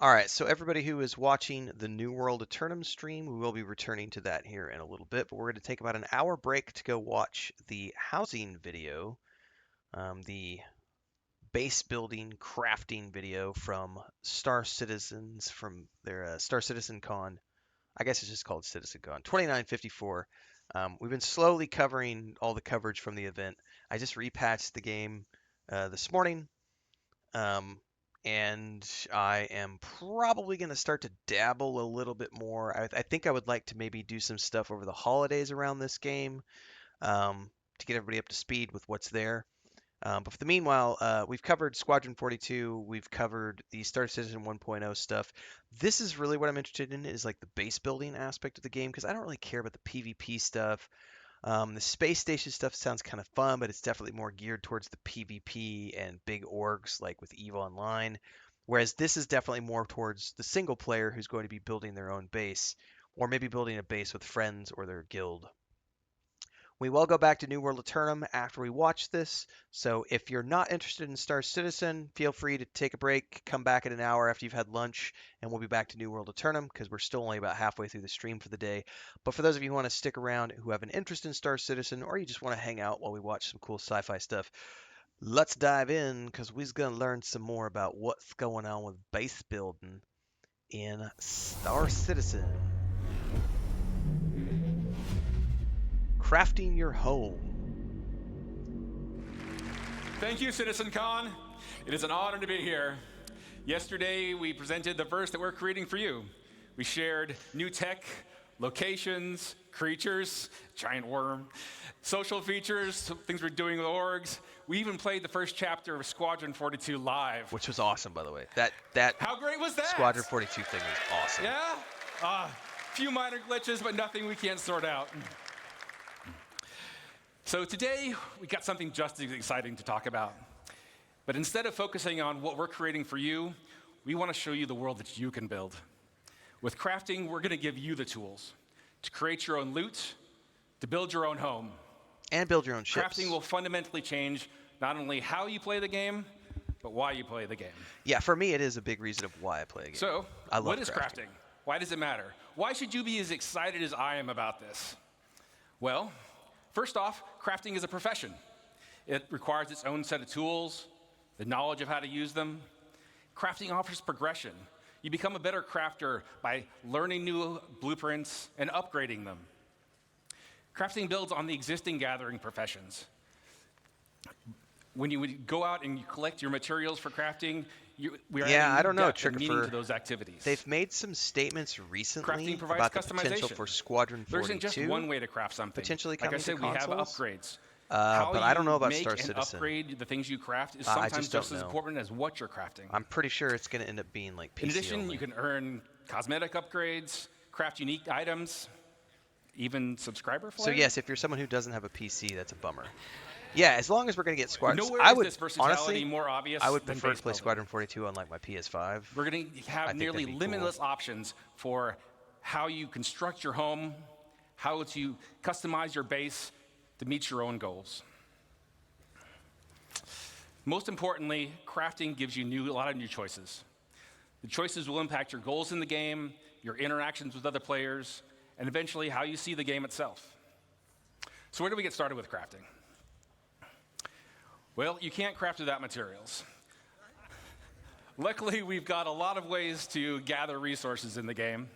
All right, so everybody who is watching the New World Eternum stream, we will be returning to that here in a little bit, but we're going to take about an hour break to go watch the housing video, the base building crafting video from Star Citizens from their Star Citizen Con. I guess it's just called Citizencon 2954. We've been slowly covering all the coverage from the event. I just repatched the game this morning. Um, and I am probably going to start to dabble a little bit more. I think I would like to maybe do some stuff over the holidays around this game to get everybody up to speed with what's there. But for the meanwhile, we've covered Squadron 42. We've covered the Star Citizen 1.0 stuff. This is really what I'm interested in is like the base building aspect of the game because I don't really care about the PvP stuff. The space station stuff sounds kind of fun, but it's definitely more geared towards the PvP and big orgs like with EVE Online. Whereas this is definitely more towards the single player who's going to be building their own base, or maybe building a base with friends or their guild. We will go back to New World Eternum after we watch this, so if you're not interested in Star Citizen, feel free to take a break, come back in an hour after you've had lunch, and we'll be back to New World Eternum because we're still only about halfway through the stream for the day. But for those of you who want to stick around who have an interest in Star Citizen, or you just want to hang out while we watch some cool sci-fi stuff, let's dive in because we're going to learn some more about what's going on with base building in Star Citizen. Crafting your home. Thank you, Citizencon. It is an honor to be here. Yesterday, we presented the verse that we're creating for you. We shared new tech, locations, creatures, giant worm, social features, things we're doing with orgs. We even played the first chapter of Squadron 42 live. Which was awesome, by the way. That How great was that? Squadron 42 thing was awesome. Yeah? Few minor glitches, but nothing we can't sort out. So today, we got something just as exciting to talk about. But instead of focusing on what we're creating for you, we want to show you the world that you can build. With crafting, we're going to give you the tools to create your own loot, to build your own home. And build your own ships. Crafting will fundamentally change not only how you play the game, but why you play the game. Yeah, for me, it is a big reason of why I play a game. So, I love what is crafting? Why does it matter? Why should you be as excited as I am about this? Well, first off, crafting is a profession. It requires its own set of tools, the knowledge of how to use them. Crafting offers progression. You become a better crafter by learning new blueprints and upgrading them. Crafting builds on the existing gathering professions. When you would go out and you collect your materials for crafting, we are I don't know, meaning to those activities. They've made some statements recently Crafting provides about the customization. potential for Squadron 42. There isn't just one way to craft something. Potentially like I coming said, to we have consoles. upgrades. But I don't know about make Star and Citizen. upgrade the things you craft is I sometimes just as know. important as what you're crafting. I'm pretty sure it's going to end up being like PC In addition, only. you can earn cosmetic upgrades, craft unique items, even subscriber flags. So yes, if you're someone who doesn't have a PC, that's a bummer. Yeah, as long as we're going to get Squadron... Nowhere I is would, this versatility honestly, more obvious I would than prefer to base play building. Squadron 42 on like my PS5. We're going to have nearly that'd be limitless cool. options for how you construct your home, how to customize your base to meet your own goals. Most importantly, crafting gives you a lot of new choices. The choices will impact your goals in the game, your interactions with other players, and eventually how you see the game itself. So where do we get started with crafting? Well, you can't craft without materials. Luckily, we've got a lot of ways to gather resources in the game.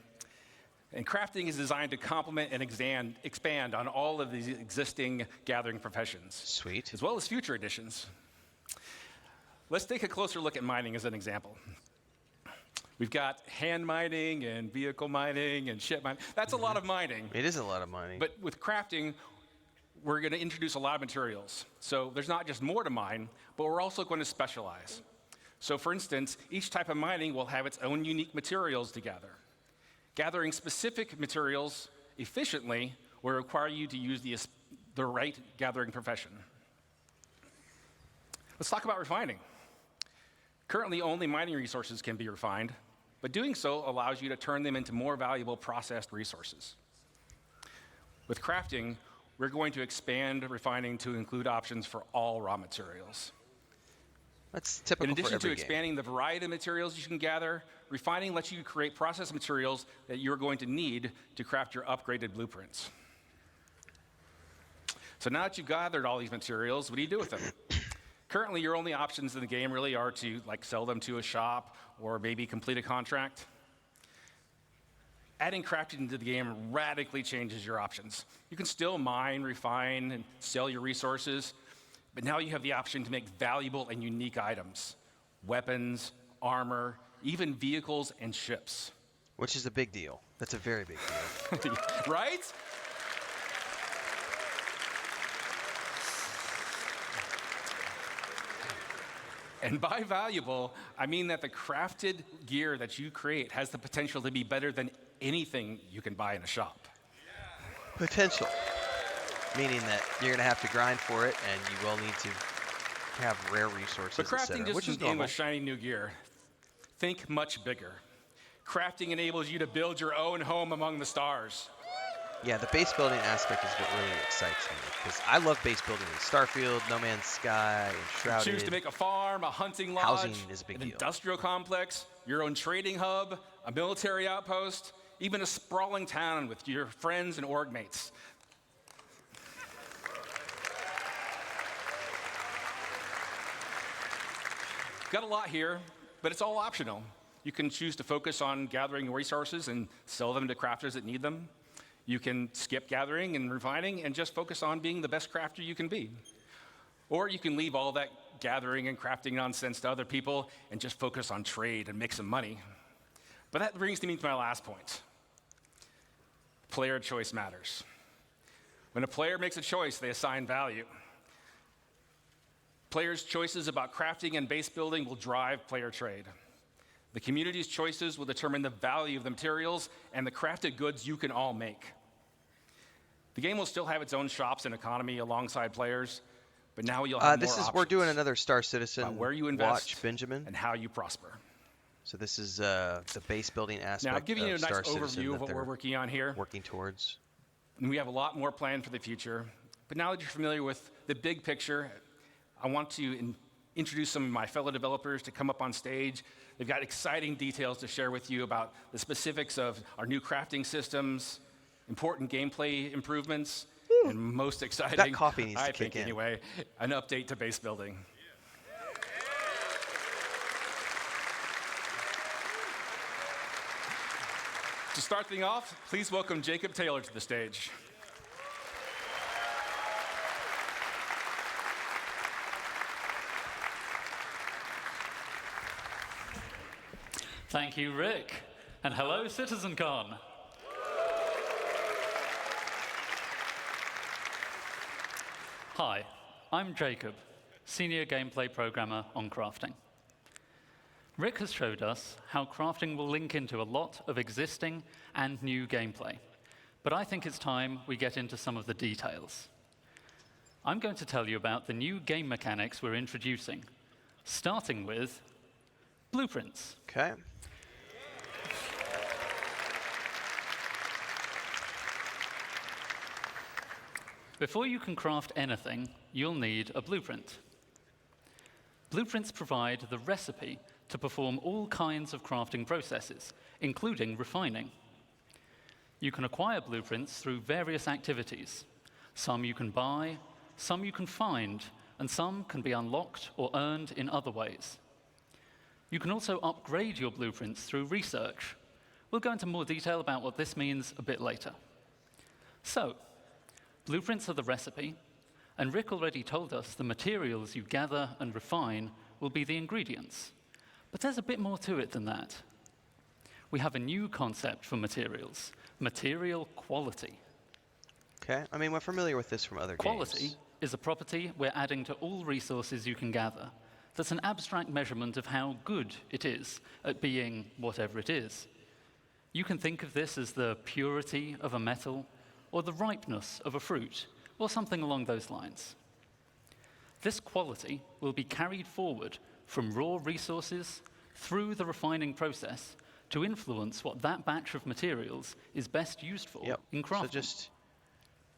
And crafting is designed to complement and expand on all of these existing gathering professions. Sweet. As well as future additions. Let's take a closer look at mining as an example. We've got hand mining and vehicle mining and ship mining. That's a lot of mining. It is a lot of money. But with crafting, we're going to introduce a lot of materials. So there's not just more to mine, but we're also going to specialize. So for instance, each type of mining will have its own unique materials to gather. Gathering specific materials efficiently will require you to use the right gathering profession. Let's talk about refining. Currently, only mining resources can be refined, but doing so allows you to turn them into more valuable processed resources. With crafting, we're going to expand refining to include options for all raw materials. That's In typical for addition to every game. expanding the variety of materials you can gather, refining lets you create process materials that you're going to need to craft your upgraded blueprints. So now that you've gathered all these materials, what do you do with them? Currently, your only options in the game really are to sell them to a shop or maybe complete a contract. Adding crafting into the game radically changes your options. You can still mine, refine, and sell your resources, but now you have the option to make valuable and unique items: weapons, armor, even vehicles and ships. Which is a big deal. That's a very big deal. Right? And by valuable, I mean that the crafted gear that you create has the potential to be better than anything you can buy in a shop. Potential. Meaning that you're going to have to grind for it, and you will need to have rare resources, But crafting which is doesn't begin normal. with shiny new gear. Think much bigger. Crafting enables you to build your own home among the stars. Yeah, the base building aspect is what really excites me, because I love base building in Starfield, No Man's Sky, and Shrouded. Choose to make a farm, a hunting lodge, Housing is a big an deal. industrial complex, your own trading hub, a military outpost, even a sprawling town with your friends and org mates. Got a lot here, but it's all optional. You can choose to focus on gathering resources and sell them to crafters that need them. You can skip gathering and refining and just focus on being the best crafter you can be. Or you can leave all that gathering and crafting nonsense to other people and just focus on trade and make some money. But that brings me to my last point. Player choice matters. When a player makes a choice, they assign value. Players' choices about crafting and base building will drive player trade. The community's choices will determine the value of the materials and the crafted goods you can all make. The game will still have its own shops and economy alongside players, but now you'll have more options. We're doing another Star Citizen about where you invest watch, Benjamin. and how you prosper. So this is the base building aspect Now, I'm giving you a of nice Star Citizen overview of that what we're they're working on here. working towards. And we have a lot more planned for the future. But now that you're familiar with the big picture, I want to introduce some of my fellow developers to come up on stage. They've got exciting details to share with you about the specifics of our new crafting systems, important gameplay improvements, and most exciting, That coffee needs to I kick think in. anyway, an update to base building. To start things off, please welcome Jacob Taylor to the stage. Thank you, Rick. And hello, Citizencon. Hi, I'm Jacob, Senior Gameplay Programmer on crafting. Rick has showed us how crafting will link into a lot of existing and new gameplay, but I think it's time we get into some of the details. I'm going to tell you about the new game mechanics we're introducing, starting with blueprints. Okay. Before you can craft anything, you'll need a blueprint. Blueprints provide the recipe to perform all kinds of crafting processes, including refining. You can acquire blueprints through various activities. Some you can buy, some you can find, and some can be unlocked or earned in other ways. You can also upgrade your blueprints through research. We'll go into more detail about what this means a bit later. So, blueprints are the recipe, and Rick already told us the materials you gather and refine will be the ingredients. But there's a bit more to it than that. We have a new concept for materials, material quality. Okay. I mean, we're familiar with this from other Quality games. is a property we're adding to all resources you can gather. That's an abstract measurement of how good it is at being whatever it is. You can think of this as the purity of a metal, or the ripeness of a fruit, or something along those lines. This quality will be carried forward from raw resources through the refining process to influence what that batch of materials is best used for in crafting. So just,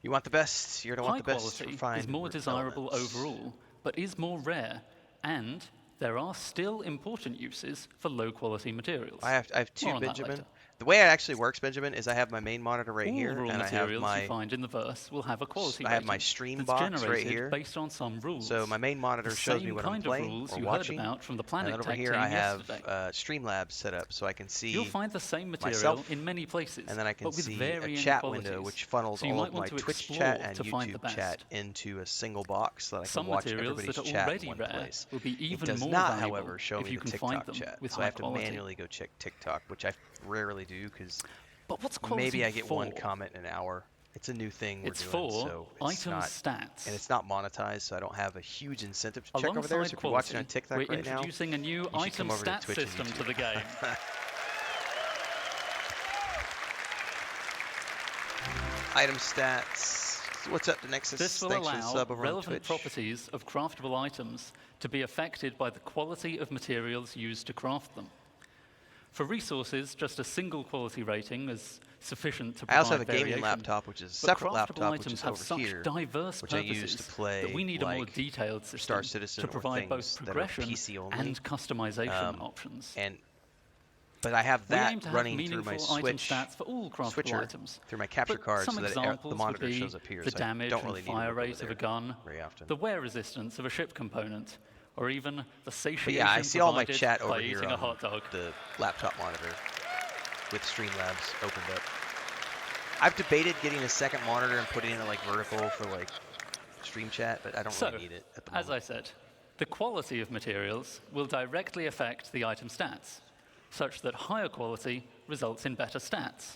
you want the best, you're going to want the best High quality refined is more desirable elements. overall, but is more rare and there are still important uses for low-quality materials. I have two, More on that Benjamin. later. The way it actually works, Benjamin, is I have my main monitor right All here, raw and I have materials you find in the verse will have a quality I have my rating stream that's box generated right here. based on some rules. So my main monitor the shows me same what I'm kind playing of rules or you watching. heard about from the And Planet then over Tech here team I have yesterday. Streamlabs set up so I can see You'll find the same material myself, in many places, and then I can but with see a varying chat qualities. window which funnels So you all might of my want to Twitch explore chat and to find the YouTube best. chat into a single box so that I can Some watch materials everybody's that are chat in already one rare place. will be It even does more not, valuable however, show if me you the can find TikTok them chat, with so I high have to quality. manually go check TikTok, which I rarely do because But what's quality maybe I get for? one comment an hour. It's a new thing we're It's doing, for so it's item not, stats. and it's not monetized, so I don't have a huge incentive to check over there. Alongside So if you're watching on quality, TikTok we're right now, introducing a new you should item come over to stat Twitch and system to YouTube. the game. Item stats. So what's up, Nexus? This will Thanks for the allow sub over on relevant Twitch. properties of craftable items to be affected by the quality of materials used to craft them. For resources, just a single quality rating is sufficient to I provide also have a gaming variation. laptop, which is a But separate craftable laptop, which items is have over such here, diverse which I purposes use to play that we need a more like detailed system Star Citizen to or provide both things that are progression PC only. and customization options. But I have We that aim to have running through my meaningful item Switch stats for all craftable switcher items. through my capture But card, some so that examples the monitor would be shows up here. the So I damage don't really and need to fire look over rate of there a gun, very often. the wear resistance of a ship component, or even the satiation But yeah, I see all my provided chat by over here eating a on hot dog. the laptop monitor with Streamlabs opened up. I've debated getting a second monitor and putting it like vertical for like stream chat, but I don't really need it at the moment. As I said, the quality of materials will directly affect the item stats, such that higher quality results in better stats.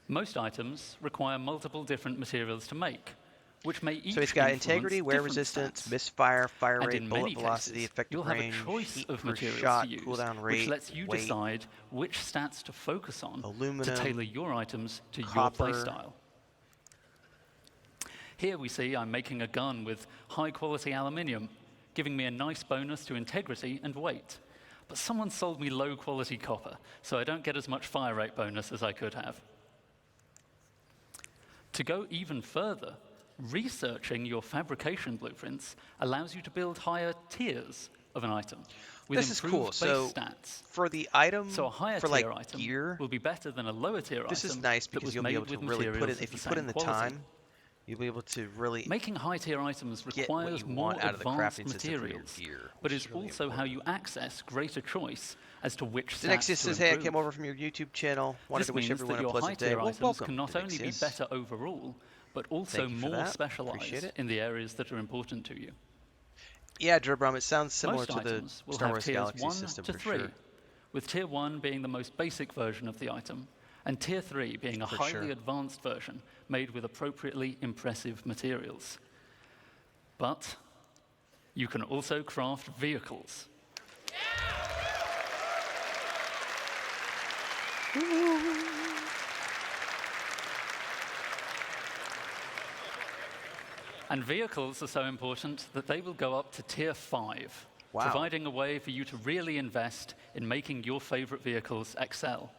Most items require multiple different materials to make, which may each So it's got influence integrity, wear different resistance, stats. misfire, fire And rate, in bullet many velocity, cases, effective you'll have range, a choice heat of per materials shot, to use, cooldown rate, which lets you weight, decide which stats to focus on aluminum, to tailor your items to copper. your playstyle. Here we see I'm making a gun with high-quality aluminium, giving me a nice bonus to integrity and weight. But someone sold me low-quality copper, so I don't get as much fire rate bonus as I could have. To go even further, researching your fabrication blueprints allows you to build higher tiers of an item with This is improved cool. base So stats. for the item, So a higher for tier like item gear, will be better than a lower tier this item is nice that because was you'll be made able to with really put materials it, if of you the put in same the quality. time, you'll be able to really Making high-tier items get what requires you more want out of the advanced crafting system for your materials, gear, but which is is really also how important. you access greater choice as to which The stats Nexus to says, hey, I improve. came over from your YouTube channel. Wanted This to wish means everyone that a your pleasant day. high-tier Well, items welcome, can not only be Nexus. better overall, but also Thank you for more that. Appreciate specialized it. in the areas that are important to you. Yeah, Dribrum, it sounds similar Most to the items will Star have Wars tiers Galaxy 1 system to for 3, sure. with tier 1 being the most basic version of the item, and tier 3 being a For highly sure. advanced version made with appropriately impressive materials. But you can also craft vehicles. And vehicles are so important that they will go up to tier 5, Wow. providing a way for you to really invest in making your favorite vehicles excel.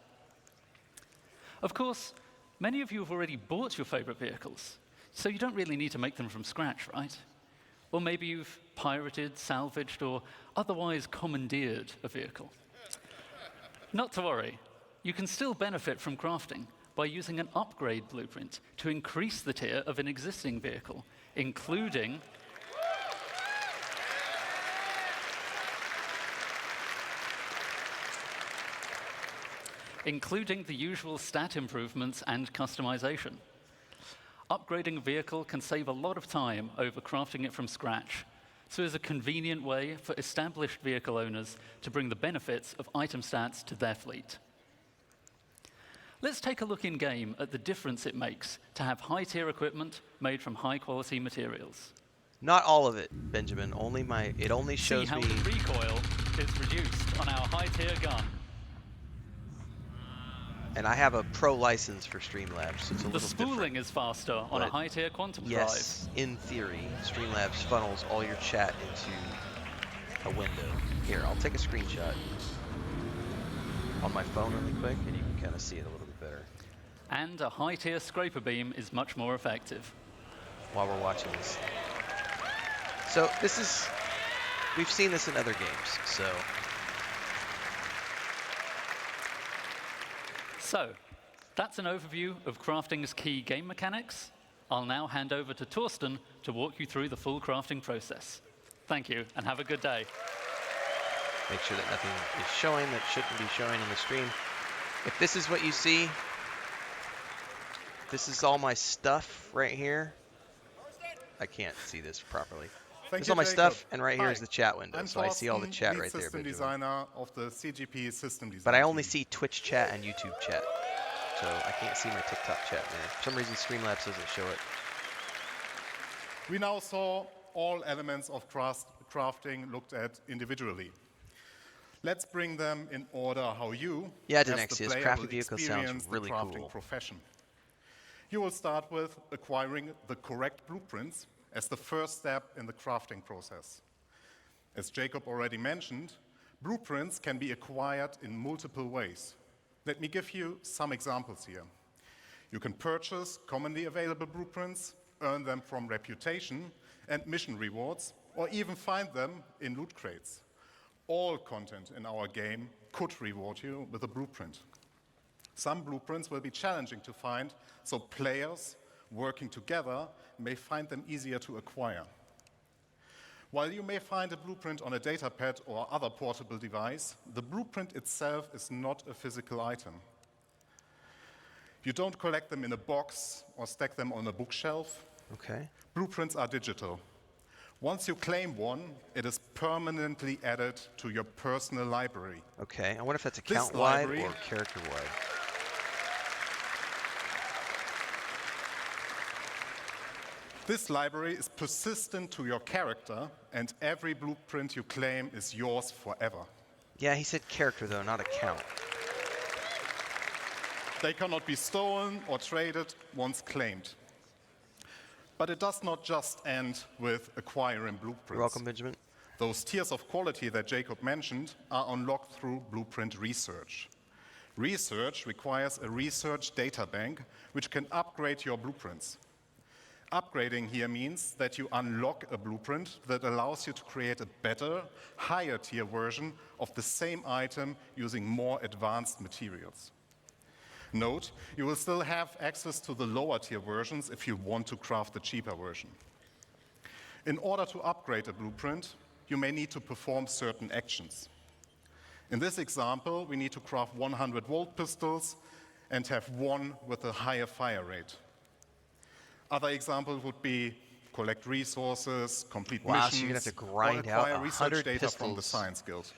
Of course, many of you have already bought your favorite vehicles, so you don't really need to make them from scratch, right? Or maybe you've pirated, salvaged, or otherwise commandeered a vehicle. Not to worry, you can still benefit from crafting by using an upgrade blueprint to increase the tier of an existing vehicle, including the usual stat improvements and customization. Upgrading a vehicle can save a lot of time over crafting it from scratch, so it's a convenient way for established vehicle owners to bring the benefits of item stats to their fleet. Let's take a look in-game at the difference it makes to have high-tier equipment made from high-quality materials. Not all of it, Benjamin. It only See shows how me. the recoil is reduced on our high-tier gun. And I have a pro license for Streamlabs, so it's a The little spooling different. is faster on a But high-tier quantum Yes, in theory, Streamlabs funnels all your chat into a window. Here, I'll take a screenshot on my phone really quick, and you can kind of see it a little bit better drive. And a high-tier scraper beam is much more effective. while we're watching this. So this is we've seen this in other games, so. So, that's an overview of crafting's key game mechanics. I'll now hand over to Torsten to walk you through the full crafting process. Thank you, and have a good day. Make sure that nothing is showing that shouldn't be showing on the stream. If this is what you see, this is all my stuff right here. I can't see this properly. This is all my stuff, and right here is the chat window, so I see all the chat right there. System designer of the CGP system design. But I only see Twitch chat and YouTube chat, so I can't see my TikTok chat in there. For some reason, Streamlabs doesn't show it. We now saw all elements of crafting looked at individually. Let's bring them in order how you, yeah, as the Dynexius, player, crafting will vehicle experience sounds the really crafting cool. profession. You will start with acquiring the correct blueprints as the first step in the crafting process. As Jacob already mentioned, blueprints can be acquired in multiple ways. Let me give you some examples here. You can purchase commonly available blueprints, earn them from reputation and mission rewards, or even find them in loot crates. All content in our game could reward you with a blueprint. Some blueprints will be challenging to find, so players working together may find them easier to acquire. While you may find a blueprint on a datapad or other portable device, the blueprint itself is not a physical item. You don't collect them in a box or stack them on a bookshelf. Okay. Blueprints are digital. Once you claim one, it is permanently added to your personal library. Okay, I wonder if that's account-wide or character-wide. This library is persistent to your character, and every blueprint you claim is yours forever. Yeah, he said character, though, not account. They cannot be stolen or traded once claimed. But it does not just end with acquiring blueprints. You're welcome, Benjamin. Those tiers of quality that Jacob mentioned are unlocked through blueprint research. Research requires a research data bank, which can upgrade your blueprints. Upgrading here means that you unlock a blueprint that allows you to create a better, higher tier version of the same item using more advanced materials. Note, you will still have access to the lower tier versions if you want to craft the cheaper version. In order to upgrade a blueprint, you may need to perform certain actions. In this example, we need to craft 100-volt pistols and have one with a higher fire rate. Other examples would be collect resources, complete missions, so you're gonna have to grind or out acquire research data pistols. from the Science Guild.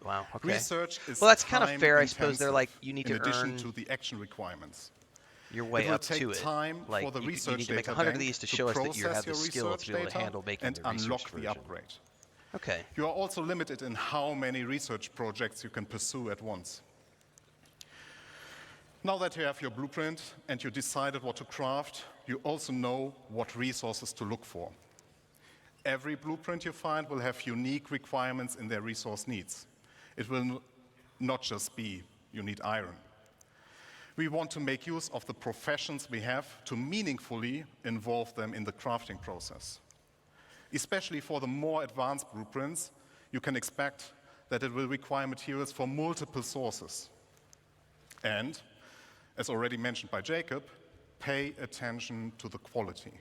Wow, okay. Research is well, that's kind of fair, I suppose. They're like, you need to in addition earn to the action requirements. your way up to it. It will take time like, for the you research need to make data 100 of bank these to show us that you have the process skill your to be able to research handle making and the research unlock the version. upgrade. Okay. You are also limited in how many research projects you can pursue at once. Now that you have your blueprint and you decided what to craft, you also know what resources to look for. Every blueprint you find will have unique requirements in their resource needs. It will not just be you need iron. We want to make use of the professions we have to meaningfully involve them in the crafting process. Especially for the more advanced blueprints, you can expect that it will require materials from multiple sources. And, as already mentioned by Jacob, pay attention to the quality.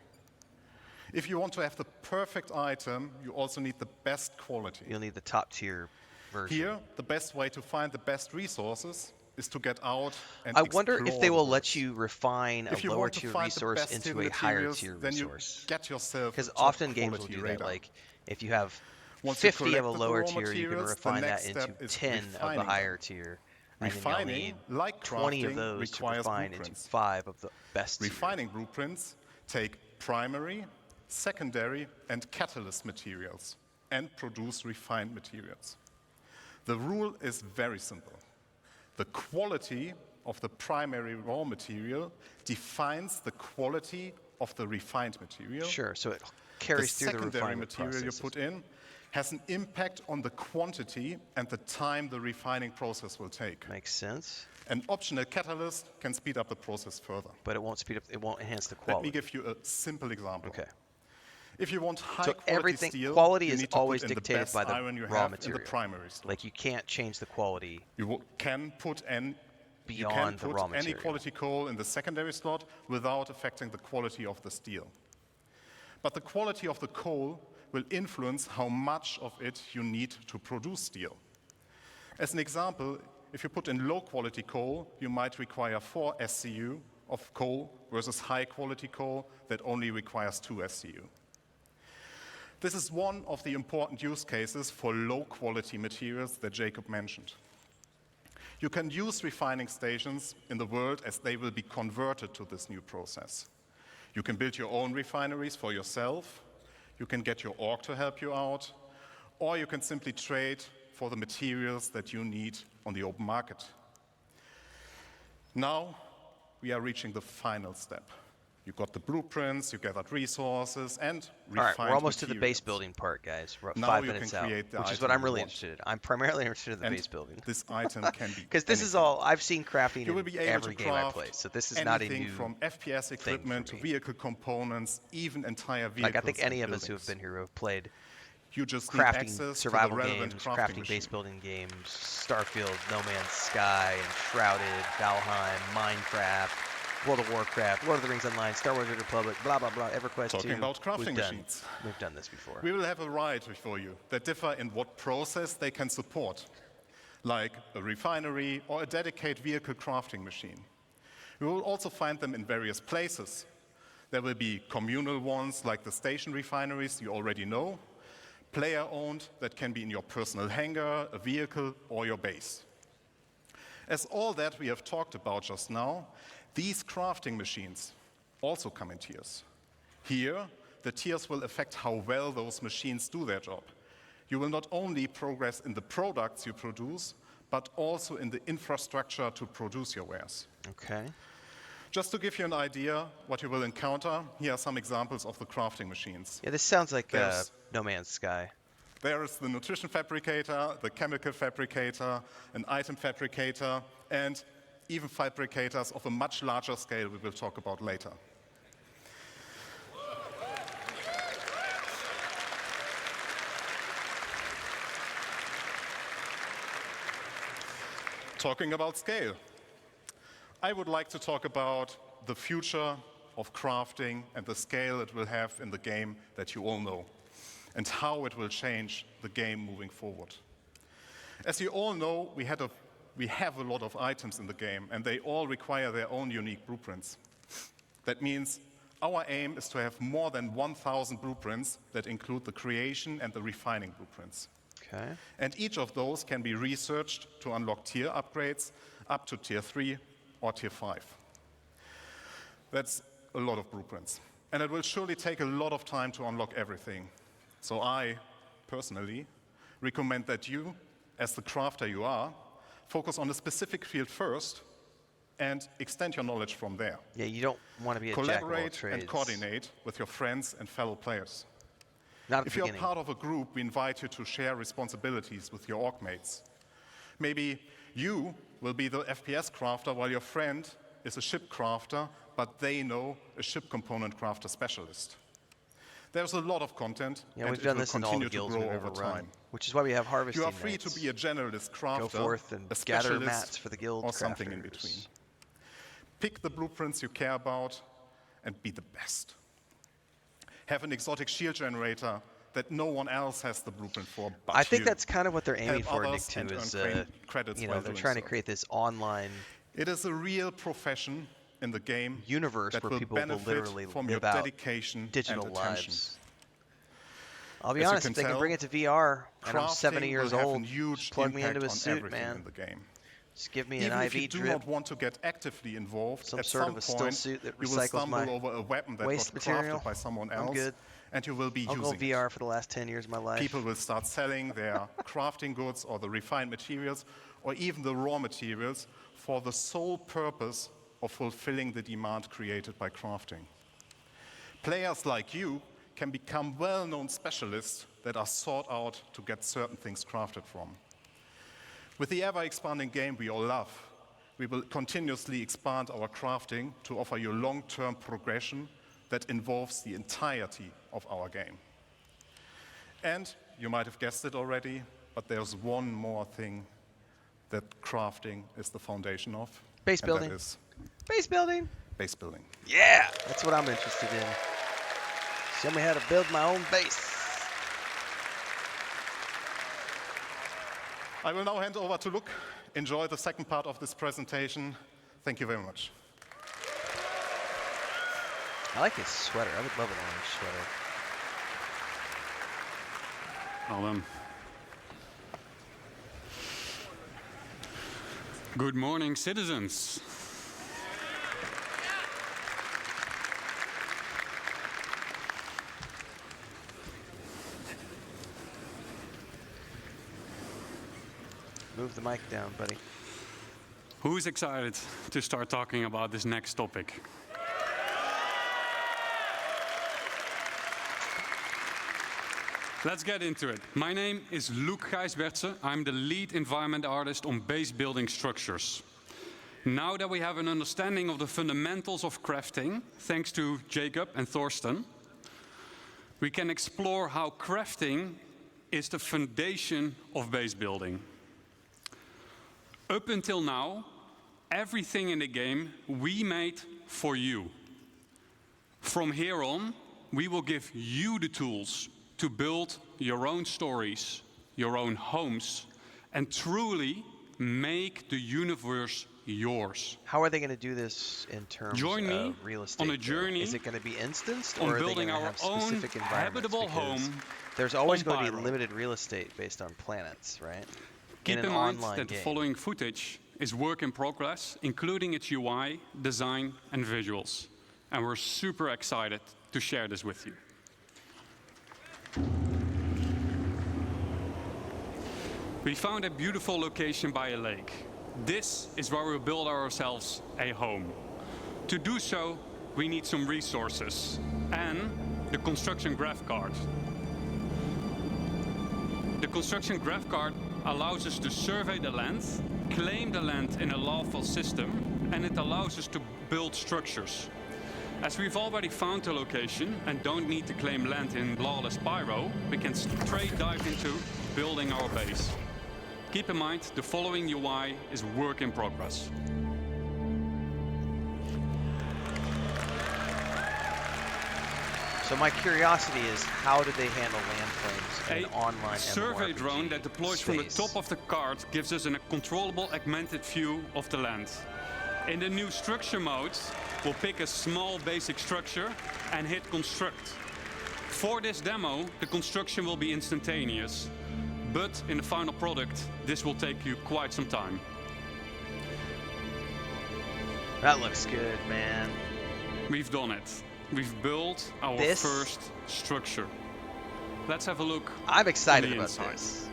If you want to have the perfect item, you also need the best quality. You'll need the top tier version. Here, the best way to find the best resources is to get out and I wonder if explore they the will world. let you refine a If you lower want to tier find the resource best into tier a higher materials, tier then resource. you get yourself Because a top often games will quality do radar. that. Like, if you have Once you 50 of a collected the lower raw tier, you can materials, the refine that next into step is 10 of the refining higher them. tier. And then you'll Refining, need like 20 of crafting, those to requires refine into blueprints. 5 of the best tier. Refining blueprints take primary, secondary, and catalyst materials and produce refined materials. The rule is very simple. The quality of the primary raw material defines the quality of the refined material. Sure, so it carries through the secondary refinement material processes. you put in has an impact on the quantity and the time the refining process will take. Makes sense, An optional catalyst can speed up the process further. but it won't speed up. It won't enhance the Let quality. me give you a simple example. Okay. If you want high So quality everything, steel, quality you is need to always put in the dictated best by the iron you raw have in the material. primary slot. Like you can't change the quality You can put beyond the raw any material. quality coal in the secondary slot without affecting the quality of the steel. But the quality of the coal will influence how much of it you need to produce steel. As an example, if you put in low quality coal, you might require 4 SCU of coal versus high quality coal that only requires 2 SCU. This is one of the important use cases for low quality materials that Jacob mentioned. You can use refining stations in the world as they will be converted to this new process. You can build your own refineries for yourself, you can get your org to help you out, or you can simply trade for the materials that you need on the open market. Now, we are reaching the final step. You got the blueprints, you gathered resources, and refined All right, we're almost to the materials. base building part, guys. We're Now 5 you minutes can out, create the which is item what I'm you really want. interested in. I'm primarily interested in the And base building. this item can be Because this is anything. all, I've seen crafting You will in be able every to game I craft play, so this is not a anything new from FPS equipment to me. vehicle components, even entire vehicles. Like I think any and of us who have been buildings. here who have played You just need crafting access to the survival relevant games, crafting crafting base machine. building games, Starfield, No Man's Sky, Enshrouded, Valheim, Minecraft, World of Warcraft, Lord of the Rings Online, Star Wars: The Old Republic, blah blah blah, EverQuest 2. Talking about crafting We've done, machines. we've done this before. We will have a variety for you that differ in what process they can support, like a refinery or a dedicated vehicle crafting machine. We will also find them in various places. There will be communal ones like the station refineries you already know, player-owned that can be in your personal hangar, a vehicle, or your base. As all that we have talked about just now, these crafting machines also come in tiers. Here, the tiers will affect how well those machines do their job. You will not only progress in the products you produce, but also in the infrastructure to produce your wares. Okay. Just to give you an idea what you will encounter, here are some examples of the crafting machines. Yeah, this sounds like There's- No Man's Sky. There is the nutrition fabricator, the chemical fabricator, an item fabricator, and even fabricators of a much larger scale we will talk about later. Talking about scale, I would like to talk about the future of crafting and the scale it will have in the game that you all know, and how it will change the game moving forward. As you all know, we have a lot of items in the game, and they all require their own unique blueprints. That means our aim is to have more than 1,000 blueprints that include the creation and the refining blueprints. Okay. And each of those can be researched to unlock tier upgrades up to tier 3 or tier 5. That's a lot of blueprints. And it will surely take a lot of time to unlock everything. So I, personally, recommend that you, as the crafter you are, focus on a specific field first and extend your knowledge from there. Yeah, you don't want to be a jack of all Collaborate trades. and coordinate with your friends and fellow players. Not at If the you're beginning. part of a group, we invite you to share responsibilities with your org mates. Maybe you will be the FPS crafter while your friend is a ship crafter, but they know a ship component crafter specialist. There's a lot of content, Yeah, and we've it done will this in all continue the to guilds grow we've over ever run, time. which is why we have harvesting You are free to nights. be a generalist crafter, Go forth and a gather specialist, mats for the guild or something in crafters. between. Pick the blueprints you care about and be the best. Have an exotic shield generator that no one else has the blueprint for but I think you. that's kind of what they're aiming Help for, Nick, others too, and is, earn credits you know, while they're doing trying to so. create this online It is a real profession in the game universe that where will people will benefit literally from your live out dedication digital and attention. lives. I'll be As you honest, can if they can tell, bring it to VR, and I'm 70 Crafting years will have old, a huge just plug me impact into a on suit, everything man. in the game. Just give me an Even if IV you do drip, not want to get actively involved, some at sort some of a still point suit that you will recycles stumble my over a weapon that waste got material. crafted by someone I'm else, good. and you will be I'll go using VR it. for the last 10 years of my life. People will start selling their crafting goods or the refined materials or even the raw materials for the sole purpose of fulfilling the demand created by crafting. Players like you can become well-known specialists that are sought out to get certain things crafted from. With the ever-expanding game we all love, we will continuously expand our crafting to offer you long-term progression that involves the entirety of our game. And you might have guessed it already, but there's one more thing that crafting is the foundation of. Base and building. That is Base building. base building. Yeah, that's what I'm interested in. Show me how to build my own base. I will now hand over to Luke. Enjoy the second part of this presentation. Thank you very much. I like his sweater. I would love an orange sweater. Well done. Good morning, citizens. Move the mic down, buddy. Who is excited to start talking about this next topic? Let's get into it. My name is Luc Gijsbertse. I'm the lead environment artist on base building structures. Now that we have an understanding of the fundamentals of crafting, thanks to Jacob and Thorsten, we can explore how crafting is the foundation of base building. Up until now, everything in the game we made for you. From here on, we will give you the tools to build your own stories, your own homes, and truly make the universe yours. How are they going to do this in terms Join me of real estate? on a journey Is it going to be instanced, on or are they building going to our have own specific environments? habitable Because home there's always on going to be Pyro. limited real estate based on planets, right? Keep in an mind online that game. the following footage is work in progress, including its UI, design, and visuals. And we're super excited to share this with you. We found a beautiful location by a lake. This is where we'll build ourselves a home. To do so, we need some resources and the construction graph card. The construction graph card allows us to survey the land, claim the land in a lawful system, and it allows us to build structures. As we've already found the location and don't need to claim land in lawless Pyro, we can straight dive into building our base. Keep in mind, the following UI is work in progress. So my curiosity is, how do they handle landflames in an online survey MMORPG drone that deploys from the space? top of the card gives us a controllable augmented view of the land. In the new structure mode, we'll pick a small basic structure and hit construct. For this demo, the construction will be instantaneous, but in the final product, this will take you quite some time. That looks good, man. We've done it. We've built our first structure. Let's have a look. I'm excited on the about inside. this.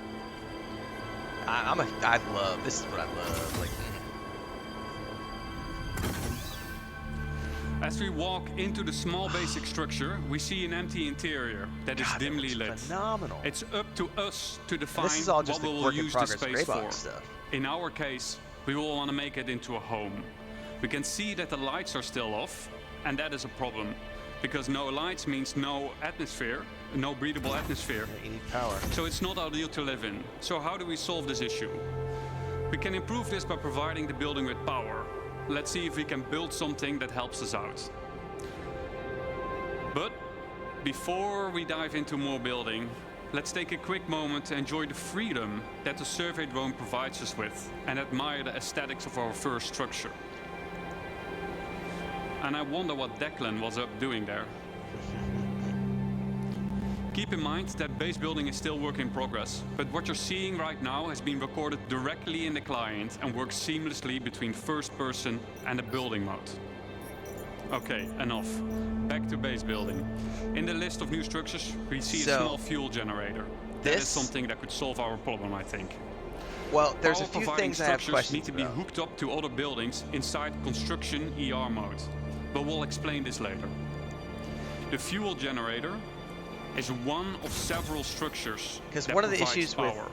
This is what I love. Like, As we walk into the small basic structure, we see an empty interior that is God, dimly that lit. looks phenomenal. It's up to us to define This is all just what we the will work in use the progress space Greybox for. stuff. In our case, we will want to make it into a home. We can see that the lights are still off, and that is a problem, because no lights means no atmosphere, no breathable atmosphere. Yeah, you need power. So it's not ideal to live in. So how do we solve this issue? We can improve this by providing the building with power. Let's see if we can build something that helps us out. But before we dive into more building, let's take a quick moment to enjoy the freedom that the survey drone provides us with and admire the aesthetics of our first structure. And I wonder what Declan was up doing there. Keep in mind that base building is still work in progress, but what you're seeing right now has been recorded directly in the client and works seamlessly between first person and the building mode. Okay, enough. Back to base building. In the list of new structures, we see a small fuel generator. That is something that could solve our problem, I think. Well, there's a Power few providing things I have structures questions need to be about. hooked up to other buildings inside construction ER mode, but we'll explain this later. The fuel generator is one of several structures Because that one of the provides issues with power.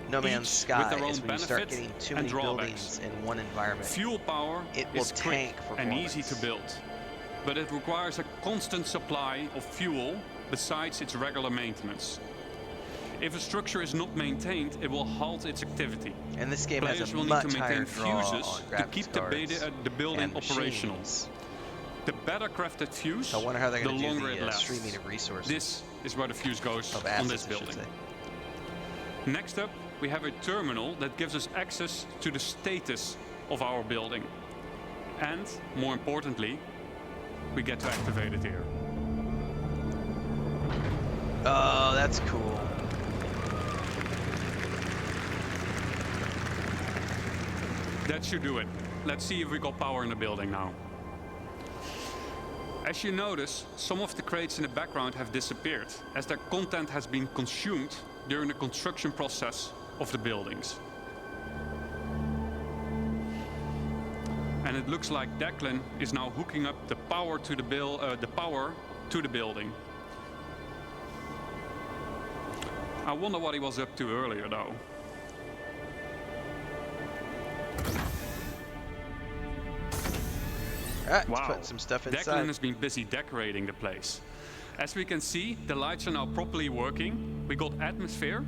No Man's Each Sky with their is own when you start benefits getting too and many drawbacks. buildings in one environment. Fuel power It will is quick tank and easy to performance. build. but it requires a constant supply of fuel besides its regular maintenance. If a structure is not maintained, it will halt its activity. And this game Players has a will need much to higher maintain draw fuses on to graphics keep cards the building and operational. machines. The better crafted fuse, I wonder how they're the going to do longer it the lasts. streaming of resources. This is where the fuse goes of on assets, this I should building. say. Next up, we have a terminal that gives us access to the status of our building. And, more importantly, we get to activate it here. Oh, that's cool. That should do it. Let's see if we got power in the building now. As you notice, some of the crates in the background have disappeared, as their content has been consumed during the construction process of the buildings. And it looks like Declan is now hooking up the power to the building. I wonder what he was up to earlier, though. Alright, Wow, let's put some stuff Declan inside. has been busy decorating the place. As we can see, the lights are now properly working. We got atmosphere,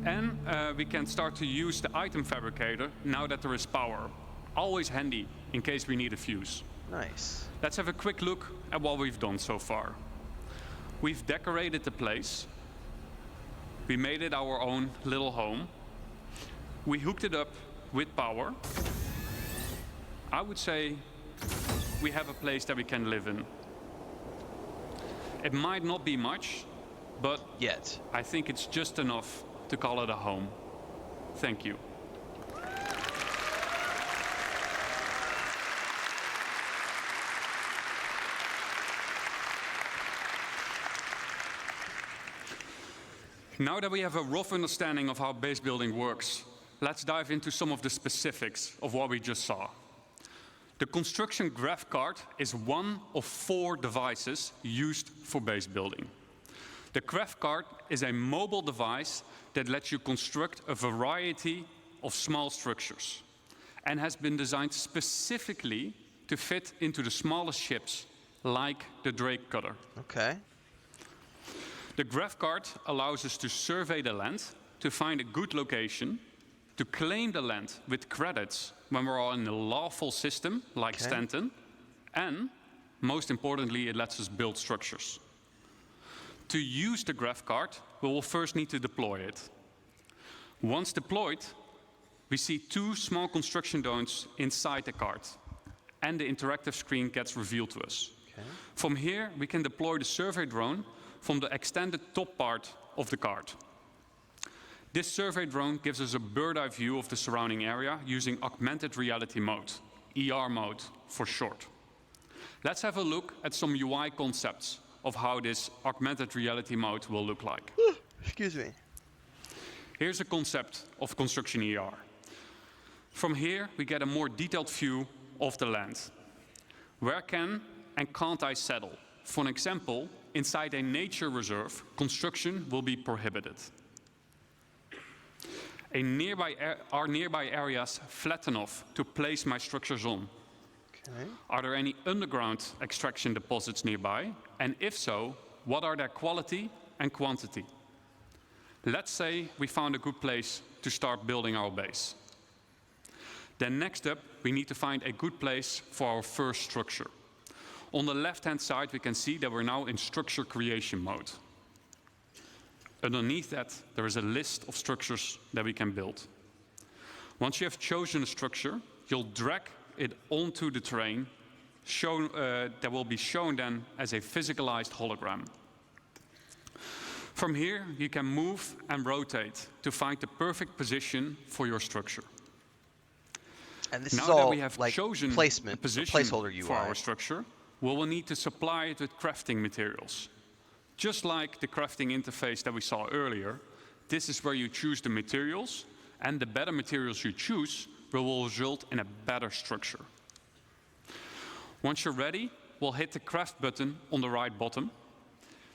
and we can start to use the item fabricator now that there is power. Always handy in case we need a fuse. Nice. Let's have a quick look at what we've done so far. We've decorated the place. We made it our own little home. We hooked it up with power. I would say we have a place that we can live in. It might not be much, but Yet. I think it's just enough to call it a home. Thank you. Now that we have a rough understanding of how base building works, let's dive into some of the specifics of what we just saw. The construction graph card is one of 4 devices used for base building. The graph card is a mobile device that lets you construct a variety of small structures and has been designed specifically to fit into the smallest ships, like the Drake cutter. Okay. The graph card allows us to survey the land, to find a good location, to claim the land with credits when we're in a lawful system like Okay. Stanton, and most importantly, it lets us build structures. To use the graph card, we will first need to deploy it. Once deployed, we see 2 small construction zones inside the card, and the interactive screen gets revealed to us. Okay. From here, we can deploy the survey drone from the extended top part of the card. This survey drone gives us a bird's-eye view of the surrounding area using augmented reality mode, ER mode for short. Let's have a look at some UI concepts of how this augmented reality mode will look like. Excuse me. Here's a concept of construction ER. From here, we get a more detailed view of the land. Where can and can't I settle? For an example, inside a nature reserve, construction will be prohibited. Are nearby areas flat enough to place my structures on? Okay. Are there any underground extraction deposits nearby? And if so, what are their quality and quantity? Let's say we found a good place to start building our base. Then next up, we need to find a good place for our first structure. On the left-hand side, we can see that we're now in structure creation mode. Underneath that, there is a list of structures that we can build. Once you have chosen a structure, you'll drag it onto the terrain that will be shown then as a physicalized hologram. From here, you can move and rotate to find the perfect position for your structure. And this Now is that all we have like chosen placement, a position placeholder UI. for our structure, we will need to supply it with crafting materials. Just like the crafting interface that we saw earlier, this is where you choose the materials, and the better materials you choose will result in a better structure. Once you're ready, we'll hit the craft button on the right bottom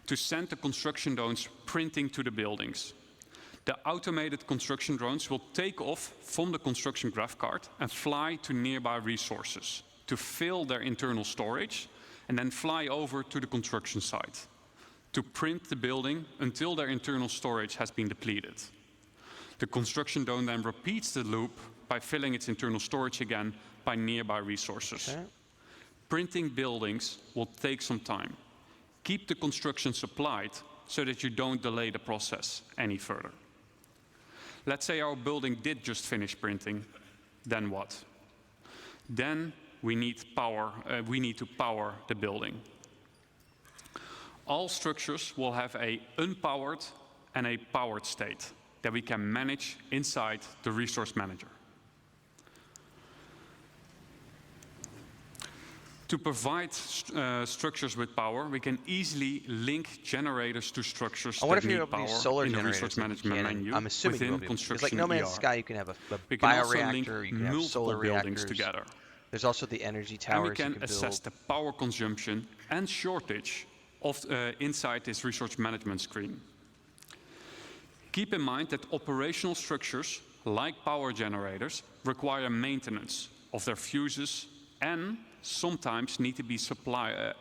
to send the construction drones printing to the buildings. The automated construction drones will take off from the construction graph card and fly to nearby resources to fill their internal storage and then fly over to the construction site to print the building until their internal storage has been depleted. The construction zone then repeats the loop by filling its internal storage again by nearby resources. Okay. Printing buildings will take some time. Keep the construction supplied so that you don't delay the process any further. Let's say our building did just finish printing, then what? Then we need power. We need to power the building. All structures will have an unpowered and a powered state that we can manage inside the resource manager. To provide structures with power, we can easily link generators to structures that need power in the resource management menu I'm assuming within you will be. It's like construction No Man's ER. Sky, you can have a We can also bioreactor, link you can have multiple solar buildings reactors. together. There's also the energy And towers we can you can assess build. the power consumption and shortage of, inside this resource management screen. Keep in mind that operational structures, like power generators, require maintenance of their fuses and sometimes need to be sometimes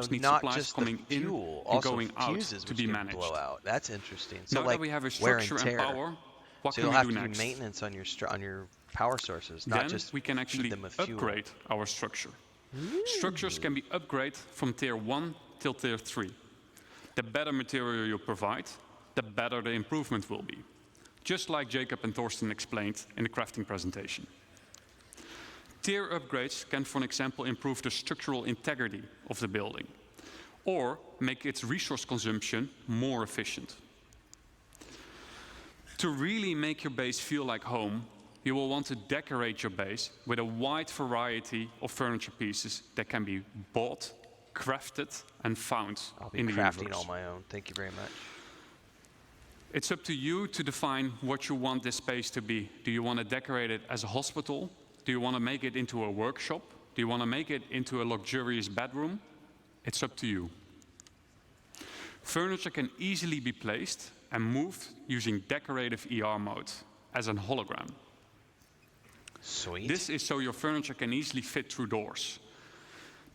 so need not supplies just coming the in fuel, and also going out fuses to which be can managed. blow out. That's interesting. So Now like that we have a wear and structure and tear. power, what So can you'll we have do to next? do maintenance on your power sources, not Then just we can feed actually them with fuel. upgrade our structure. Structures can be upgraded from tier 1 till tier 3. The better material you provide, the better the improvement will be. Just like Jacob and Thorsten explained in the crafting presentation. Tier upgrades can, for example, improve the structural integrity of the building or make its resource consumption more efficient. To really make your base feel like home, you will want to decorate your base with a wide variety of furniture pieces that can be bought, crafted, and found I'll be in the crafting universe. all my own. Thank you very much. It's up to you to define what you want this space to be. Do you want to decorate it as a hospital? Do you want to make it into a workshop? Do you want to make it into a luxurious bedroom? It's up to you. Furniture can easily be placed and moved using decorative ER mode as an hologram. Sweet. This is so your furniture can easily fit through doors.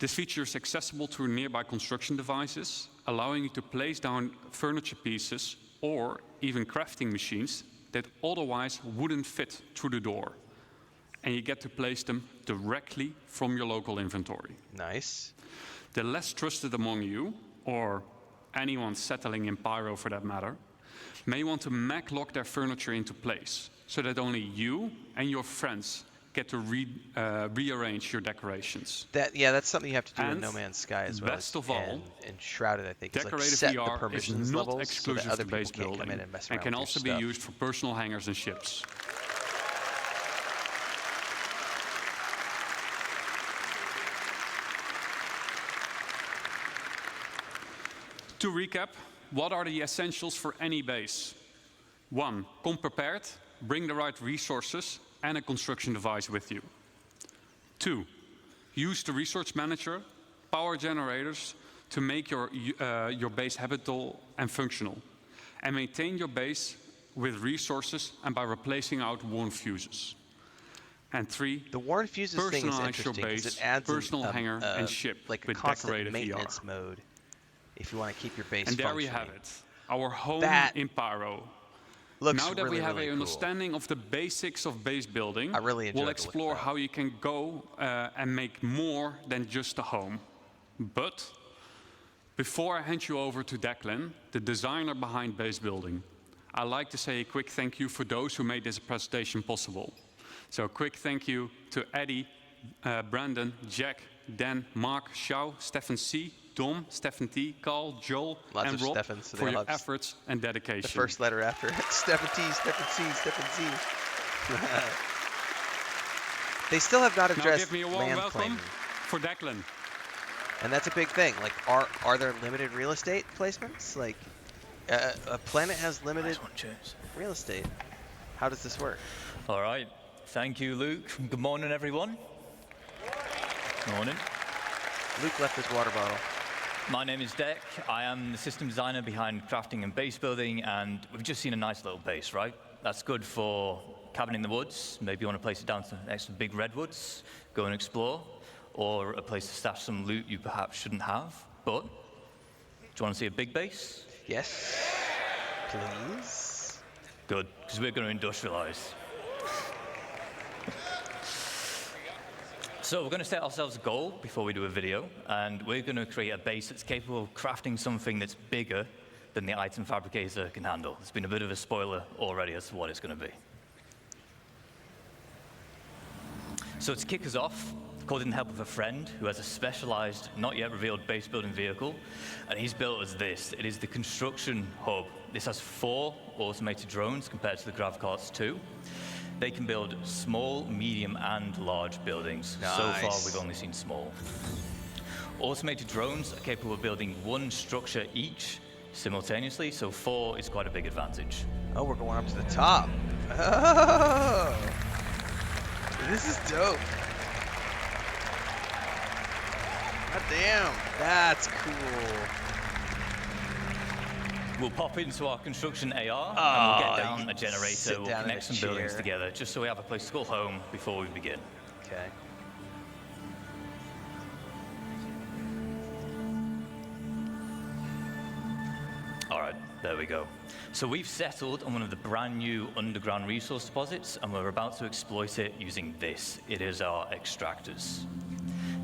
This feature is accessible through nearby construction devices, allowing you to place down furniture pieces or even crafting machines that otherwise wouldn't fit through the door. And you get to place them directly from your local inventory. Nice. The less trusted among you, or anyone settling in Pyro for that matter, may want to mag-lock their furniture into place so that only you and your friends get to rearrange your decorations. That's something you have to do in And No Man's Sky as well. best of all, and Shrouded, I think, is like Decorative set the ER is permissions not levels so that exclusive other to people base can't come building in and mess and around can with your also be stuff. used for personal hangars and ships. To recap, what are the essentials for any base? 1, come prepared, bring the right resources and a construction device with you. 2, use the resource manager, power generators to make your base habitable and functional. And maintain your base with resources and by replacing out worn fuses. And 3, The worn fuses thing is personalize your interesting because base, it adds personal hanger and ship like a with constant decorative maintenance ER. mode if you want to keep your base And there we functioning. have it, our home That in Pyro. Looks Now that really, we have really an cool. understanding of the basics of base building, I really enjoyed we'll the look of explore that. how you can go and make more than just a home. But before I hand you over to Declan, the designer behind base building, I'd like to say a quick thank you for those who made this presentation possible. So a quick thank you to Eddie, Brandon, Jack, Dan, Mark, Xiao, Stefan C, Dom, Stefan T, Carl, Joel, Lots and of Rob Stefans, so for they your all have efforts and dedication. The first letter after it. Stefan T, Stefan C, Stefan C. They still have not Now addressed give me a warm land welcome claiming. for Declan. And that's a big thing. Like, are there limited real estate placements? Like, a planet has limited real estate. How does this work? All right. Thank you, Luke. Good morning, everyone. Morning. Luke left his water bottle. My name is Dec. I am the system designer behind crafting and base building, and we've just seen a nice little base, right? That's good for cabin in the woods. Maybe you want to place it down next to big redwoods. Go and explore. or a place to stash some loot you perhaps shouldn't have. But, do you want to see a big base? Yes, please. Good, because we're going to industrialize. So we're going to set ourselves a goal before we do a video, and we're going to create a base that's capable of crafting something that's bigger than the item fabricator can handle. It's been a bit of a spoiler already as to what it's going to be. So to kick us off, called in the help of a friend who has a specialized, not yet revealed base building vehicle, and he's built us this. It is the construction hub. This has 4 automated drones compared to the GravCart's 2. They can build small, medium, and large buildings. Nice. So far, we've only seen small. Automated drones are capable of building 1 structure each simultaneously, so 4 is quite a big advantage. Oh, we're going up to the top. Oh, this is dope. God damn, that's cool. We'll pop into our construction AR, and Oh, we'll get down a generator, sit we'll down in connect a some buildings chair. together, just so we have a place to call home before we begin. Okay. All right, there we go. So we've settled on one of the brand new underground resource deposits, and we're about to exploit it using this. It is our extractors.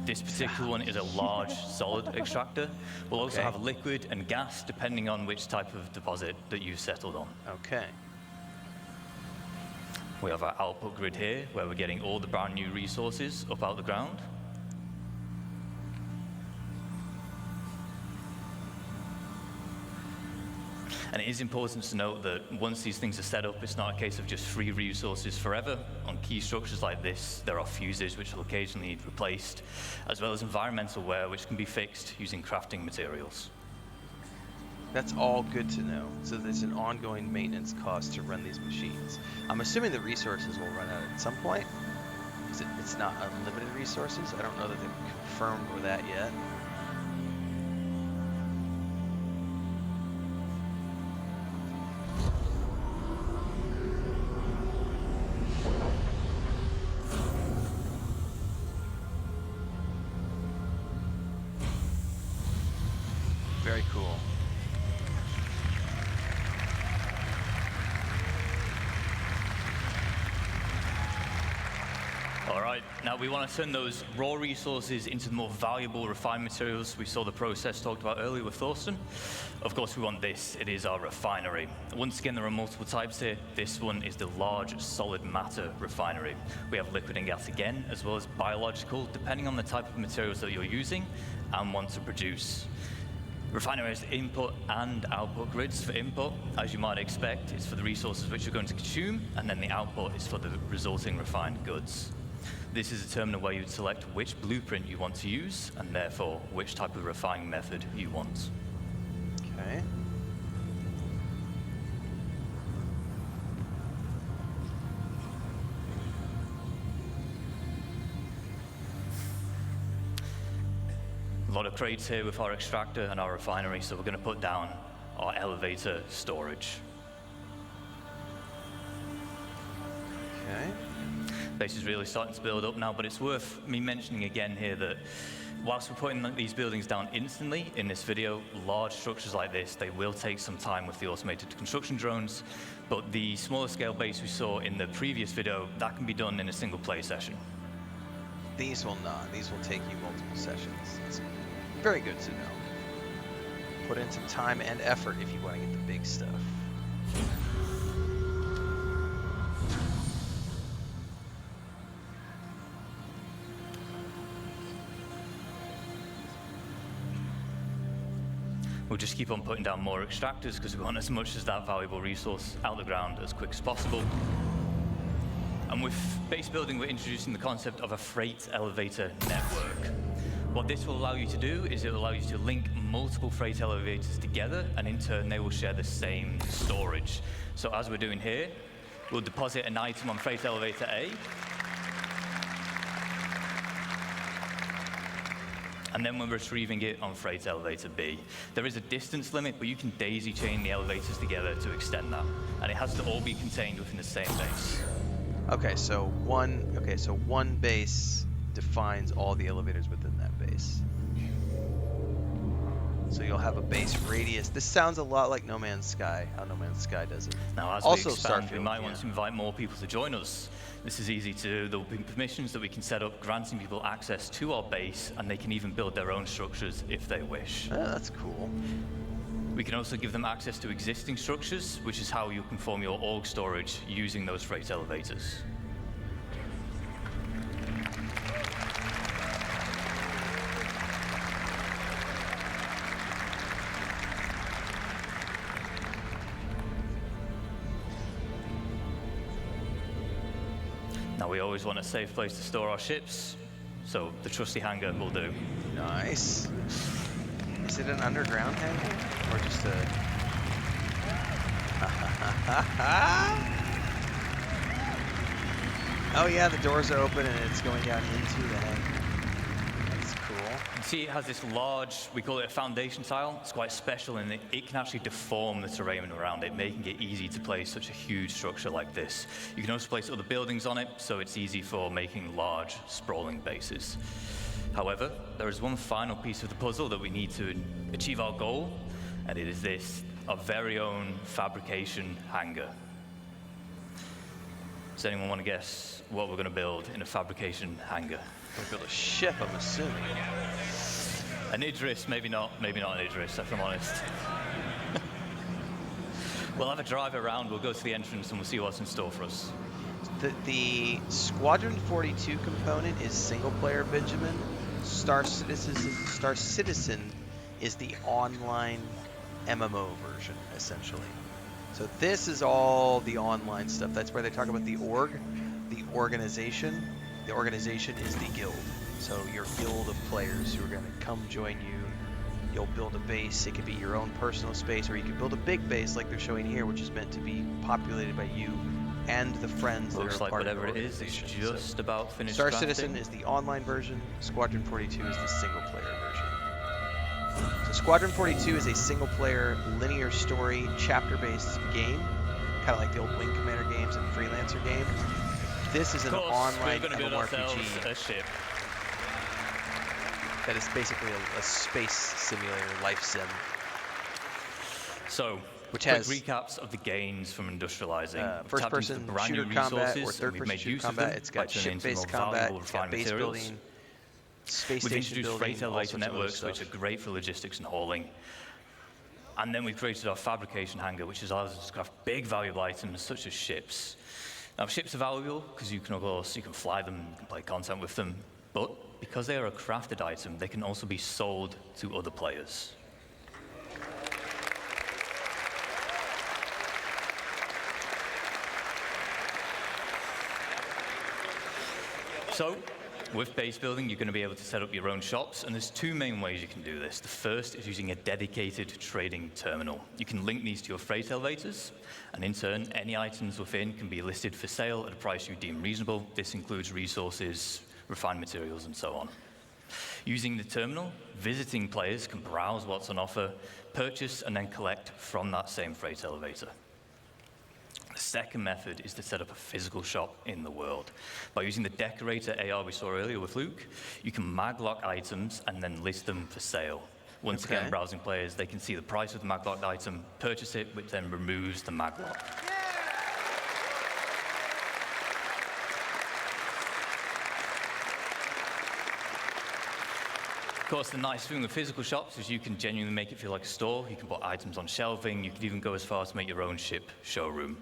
This particular one is a large, solid extractor. We'll also Okay. have liquid and gas, depending on which type of deposit that you've settled on. Okay. We have our output grid here, where we're getting all the brand new resources up out the ground. And it is important to note that once these things are set up, it's not a case of just free resources forever. On key structures like this, there are fuses which will occasionally need replaced, as well as environmental wear which can be fixed using crafting materials. That's all good to know. So there's an ongoing maintenance cost to run these machines. I'm assuming the resources will run out at some point. It's not unlimited resources. I don't know that they've confirmed with that yet. Very cool. All right, now we want to turn those raw resources into the more valuable refined materials we saw the process talked about earlier with Thorsten. Of course, we want this. It is our refinery. Once again, there are multiple types here. This one is the large solid matter refinery. We have liquid and gas again, as well as biological, depending on the type of materials that you're using and want to produce. Refinery has input and output grids. For input, as you might expect, it's for the resources which you're going to consume, and then the output is for the resulting refined goods. This is determined where you'd select which blueprint you want to use, and therefore which type of refining method you want. Okay. A lot of crates here with our extractor and our refinery, so we're going to put down our elevator storage. Okay. Base is really starting to build up now, but it's worth me mentioning again here that whilst we're putting these buildings down instantly in this video, large structures like this, they will take some time with the automated construction drones, but the smaller scale base we saw in the previous video, that can be done in a single play session. These will not. These will take you multiple sessions. It's very good to know. Put in some time and effort if you want to get the big stuff. We'll just keep on putting down more extractors because we want as much as that valuable resource out the ground as quick as possible. And with base building, we're introducing the concept of a freight elevator network. What this will allow you to do is it will allow you to link multiple freight elevators together, and in turn, they will share the same storage. So as we're doing here, we'll deposit an item on freight elevator A, and then we're retrieving it on freight elevator B. There is a distance limit, but you can daisy chain the elevators together to extend that, and it has to all be contained within the same base. Okay, so one base defines all the elevators within that base. So you'll have a base radius. This sounds a lot like No Man's Sky, how No Man's Sky does it. Now, as Also we expand, Starfield, we might want yeah. to invite more people to join us. This is easy to do. There will be permissions that we can set up, granting people access to our base, and they can even build their own structures if they wish. Oh, that's cool. We can also give them access to existing structures, which is how you can form your org storage using those freight elevators. Now, we always want a safe place to store our ships, so the trusty hangar will do. Nice. Is it an underground hangar? Or just a... Oh yeah, the doors are open and it's going down into the hangar. That's cool. You see, it has this large, we call it a foundation tile. It's quite special in that it can actually deform the terrain around it, making it easy to place such a huge structure like this. You can also place other buildings on it, so it's easy for making large, sprawling bases. However, there is one final piece of the puzzle that we need to achieve our goal, and it is this, our very own fabrication hangar. Does anyone want to guess what we're going to build in a fabrication hangar? We'll build a ship, I'm assuming. An Idris, maybe not an Idris, if I'm honest. We'll have a drive around, we'll go to the entrance, and we'll see what's in store for us. The Squadron 42 component is single player, Benjamin. Star Citizen is the online MMO version, essentially. So this is all the online stuff. That's where they talk about the org, the organization. The organization is the guild. So your guild of players who are going to come join you. You'll build a base. It could be your own personal space, or you can build a big base like they're showing here, which is meant to be populated by you and the friends that Looks are like part whatever of the it is, it's organization. just about finished Star crafting. Citizen is the online version. Squadron 42 is the single player version. So Squadron 42 is a single player linear story chapter-based game, kind of like the old Wing Commander games and Freelancer game. This is an Of course, online we're going to build ourselves MMORPG a ship. that is basically a space simulator, life sim. So, Which quick has recaps of the gains from industrializing. We've tapped into first-person the brand new shooter combat or resources, and we've third-person made shooter use of combat. them It's by got turning into ship-based more combat. valuable It's got refined base materials. building, space We've station introduced building, freight all elevator sorts of other networks, which are stuff. great for logistics and hauling. And then we've created our fabrication hangar, which allows us to craft big valuable items such as ships. Now, ships are valuable because you can, of course, you can fly them, you can play content with them, but because they are a crafted item, they can also be sold to other players. So, with base building, you're going to be able to set up your own shops, and there's two main ways you can do this. The first is using a dedicated trading terminal. You can link these to your freight elevators, and in turn, any items within can be listed for sale at a price you deem reasonable. This includes resources, refined materials, and so on. Using the terminal, visiting players can browse what's on offer, purchase, and then collect from that same freight elevator. The second method is to set up a physical shop in the world. By using the decorator AR we saw earlier with Luke, you can maglock items and then list them for sale. Once again, browsing players, they can see the price of the maglocked item, purchase it, which then removes the maglock. Of course, the nice thing with physical shops is you can genuinely make it feel like a store. You can put items on shelving. You can even go as far as to make your own ship showroom.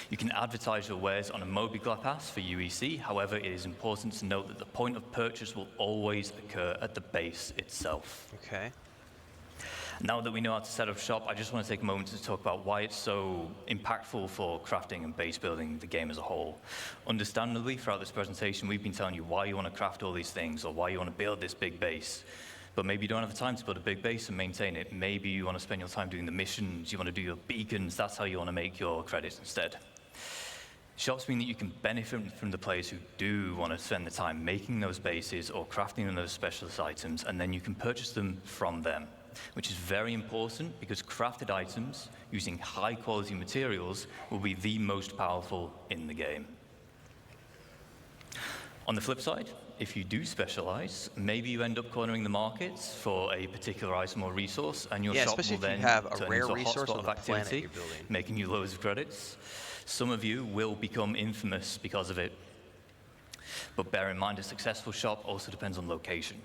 You can advertise your wares on a mobile pass for UEC. However, it is important to note that the point of purchase will always occur at the base itself. Okay. Now that we know how to set up shop, I just want to take a moment to talk about why it's so impactful for crafting and base building the game as a whole. Understandably, throughout this presentation, we've been telling you why you want to craft all these things or why you want to build this big base. But maybe you don't have the time to build a big base and maintain it. Maybe you want to spend your time doing the missions, you want to do your beacons, that's how you want to make your credits instead. Shops mean that you can benefit from the players who do want to spend the time making those bases or crafting those specialist items, and then you can purchase them from them, which is very important because crafted items using high quality materials will be the most powerful in the game. On the flip side, if you do specialize, maybe you end up cornering the markets for a particular item or resource, and your Yeah, shop especially will if you then have a turn rare into a resource hotspot on of the planet activity, you're building. making you loads of credits. Some of you will become infamous because of it. But bear in mind, a successful shop also depends on location.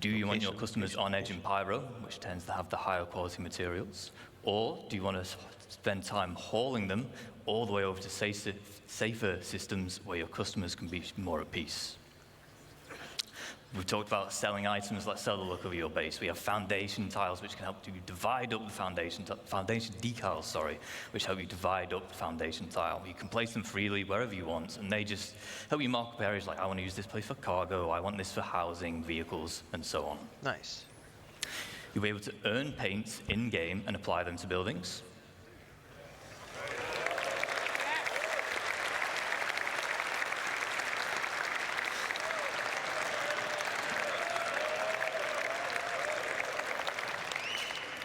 Do you want your customers on edge in Pyro, which tends to have the higher quality materials? Or do you want to spend time hauling them all the way over to safer systems where your customers can be more at peace? We've talked about selling items. Let's sell the look of your base. We have foundation tiles, which can help you divide up the foundation decals, which help you divide up the foundation tile. You can place them freely wherever you want, and they just help you mark up areas like, I want to use this place for cargo, I want this for housing, vehicles, and so on. Nice. You'll be able to earn paints in-game and apply them to buildings.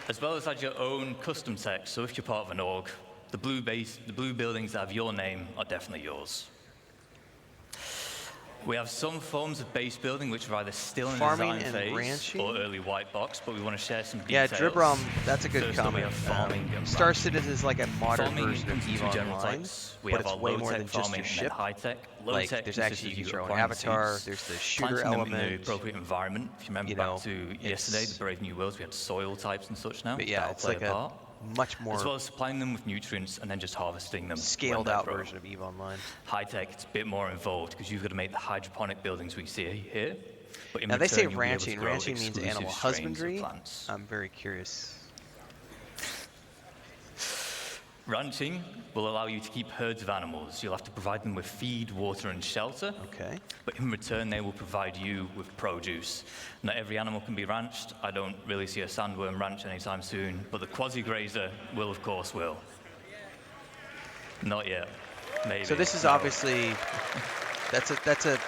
As well as add your own custom text, so if you're part of an org, the blue buildings that have your name are definitely yours. We have some forms of base building which are either still in the Farming design and phase ranching? or early white box, but we want to share some Yeah, details. Dribrom, that's a good First up, we comment. have farming and Star ranching. Citizen is like a modern Farming version of comes in EVE two general Online, types. We but have it's our way more low-tech than just farming your and then ship. high-tech. Like, Low-tech there's consists actually, of you can throw an acquiring avatar, seeds, there's the shooter planting them in the element. appropriate environment. If you remember You back know, to yesterday, the Brave New Worlds, we had soil types and such now. But yeah, That'll it's play like a a part. much more As well as supplying them with nutrients and then just harvesting them. scaled out version of EVE Online. High tech, it's a bit more involved because you've got to make the hydroponic buildings we see here. But in Now they say return, you'll be able to ranching. grow Ranching means exclusive animal strains of husbandry. plants. I'm very curious. Ranching will allow you to keep herds of animals. You'll have to provide them with feed, water, and shelter. Okay. But in return, they will provide you with produce. Not every animal can be ranched. I don't really see a sandworm ranch anytime soon, but the quasi-grazer will, of course, will. Not yet. Maybe. So this is No. obviously that's a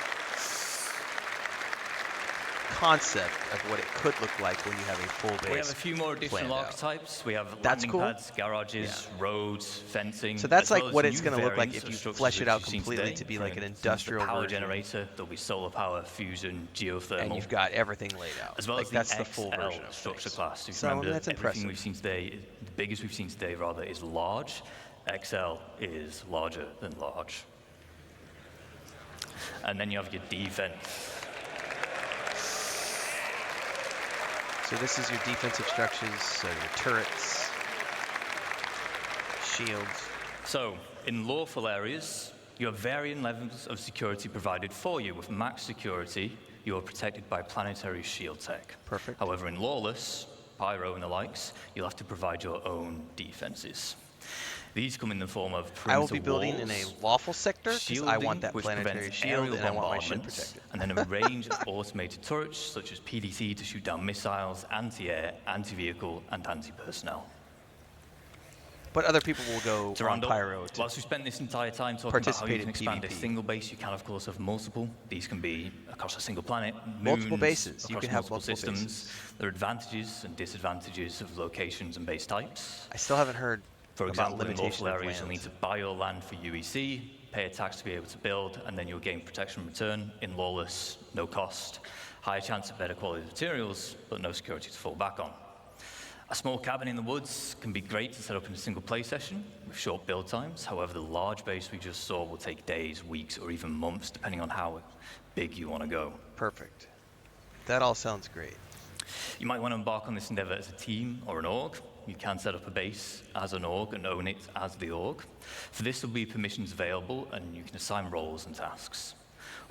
concept of what it could look like when you have a full base. We have a few more additional planned out. archetypes. We have That's landing cool. pads, garages, roads, fencing. So that's as like well as what it's new going to look like variants if of you structures flesh it which out you've seen completely today. to be like an For instance, industrial the power version. generator, there'll be solar power, fusion, geothermal. And you've got everything laid out. as well like as that's the the full XL version of structure things. class. If you So remember, that's everything impressive. we've seen today, the biggest we've seen today rather, is large. XL is larger than large. And then you have your defense. So this is your defensive structures, so your turrets, shields. So, in lawful areas, you have varying levels of security provided for you. With max security, you are protected by planetary shield tech. Perfect. However, in lawless, Pyro and the likes, you'll have to provide your own defenses. These come in the form of perimeter I will be building in a walls, lawful sector because I shielding, want that which planetary prevents shield aerial and I want my ship bombardments, protected. and then a range of automated turrets such as PDC to shoot down missiles, anti-air, anti-vehicle, and anti-personnel. But other people will go To on round up, Pyro to whilst we spent this entire time talking about how you participate can in expand a PvP. single base, you can of course have multiple. These can be across a single planet, Multiple moons, bases. You across can have multiple multiple systems. bases. There are advantages and disadvantages of locations and base types. I still haven't heard For about example, in limitation lawful of areas, you'll need lands. to buy your land for UEC, pay a tax to be able to build, and then you'll gain protection in return. In lawless, no cost. Higher chance of better quality materials, but no security to fall back on. A small cabin in the woods can be great to set up in a single play session with short build times. However, the large base we just saw will take days, weeks, or even months, depending on how big you want to go. Perfect. That all sounds great. You might want to embark on this endeavor as a team or an org. You can set up a base as an org and own it as the org. For this, there will be permissions available, and you can assign roles and tasks.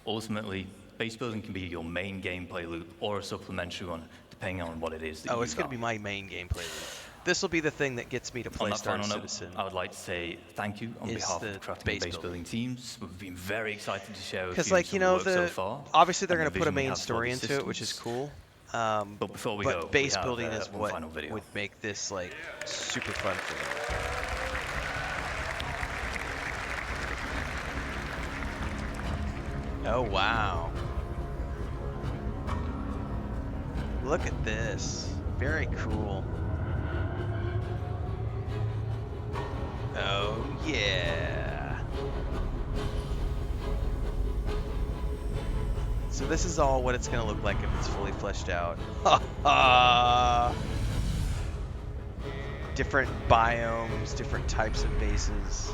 Ultimately, base building can be your main gameplay loop or a supplementary one, depending on what it is that Oh, you it's going to be value. my main gameplay loop. This will be the thing that gets me to On play that Star final note, Citizen. I would like to say thank you on is behalf the of the crafting base and base building teams. We've been very excited to share with Because, you like, some you know, of the work so far. obviously they're and going the to put a vision we main have for story the into it, which is systems. cool. But before we but go, base we have, building is one what final video. would make this like super fun for me. Oh wow! Look at this. Very cool. Oh yeah. So this is all what it's going to look like if it's fully fleshed out. Ha ha! Different biomes, different types of bases.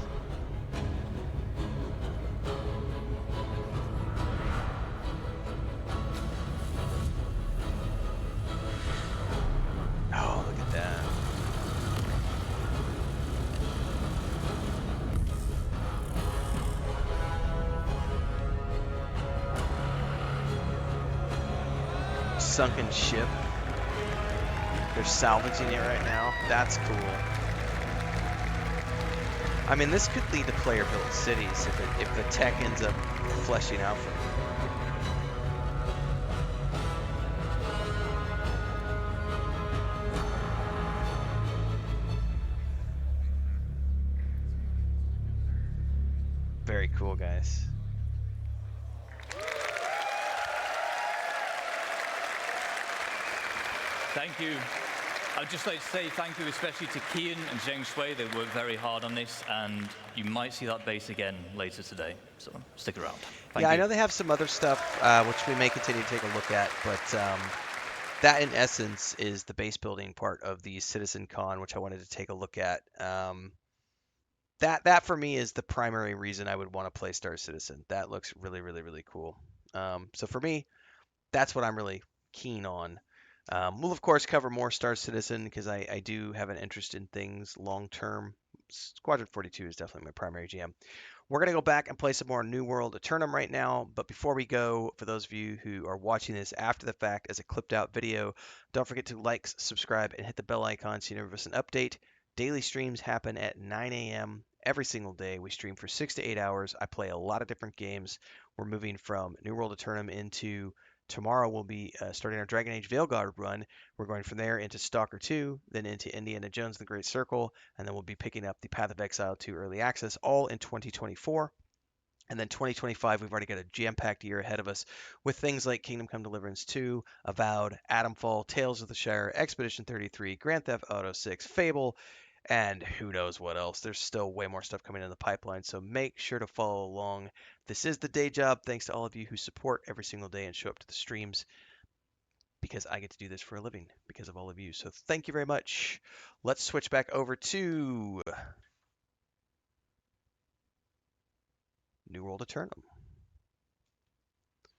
Oh, look at that. Sunken ship. They're salvaging it right now. That's cool. I mean, this could lead to player-built cities if the tech ends up fleshing out for them. Very cool, guys. Thank you. I'd just like to say thank you especially to Kian and Zheng Shui. They worked very hard on this, and you might see that base again later today. So stick around. Thank you. I know they have some other stuff, which we may continue to take a look at, but that in essence is the base building part of the Citizencon, which I wanted to take a look at. That for me is the primary reason I would want to play Star Citizen. That looks really, really, really cool. So for me, that's what I'm really keen on. We'll of course cover more Star Citizen because I do have an interest in things long term. Squadron 42 is definitely my primary GM. We're gonna go back and play some more New World Eternum right now, but before we go, for those of you who are watching this after the fact as a clipped out video, don't forget to like, subscribe, and hit the bell icon so you never miss an update. Daily streams happen at 9 a.m. every single day. We stream for 6 to 8 hours. I play a lot of different games. We're moving from New World Eternum into tomorrow. We'll be starting our Dragon Age Veilguard run. We're going from there into Stalker 2, then into Indiana Jones and the Great Circle, and then we'll be picking up the Path of Exile 2 Early Access, all in 2024. And then 2025, we've already got a jam-packed year ahead of us with things like Kingdom Come Deliverance 2, Avowed, Atomfall, Tales of the Shire, Expedition 33, Grand Theft Auto 6, Fable, and who knows what else. There's still way more stuff coming in the pipeline, so make sure to follow along. This is the day job. Thanks to all of you who support every single day and show up to the streams, because I get to do this for a living because of all of you. So thank you very much. Let's switch back over to New World Eternum.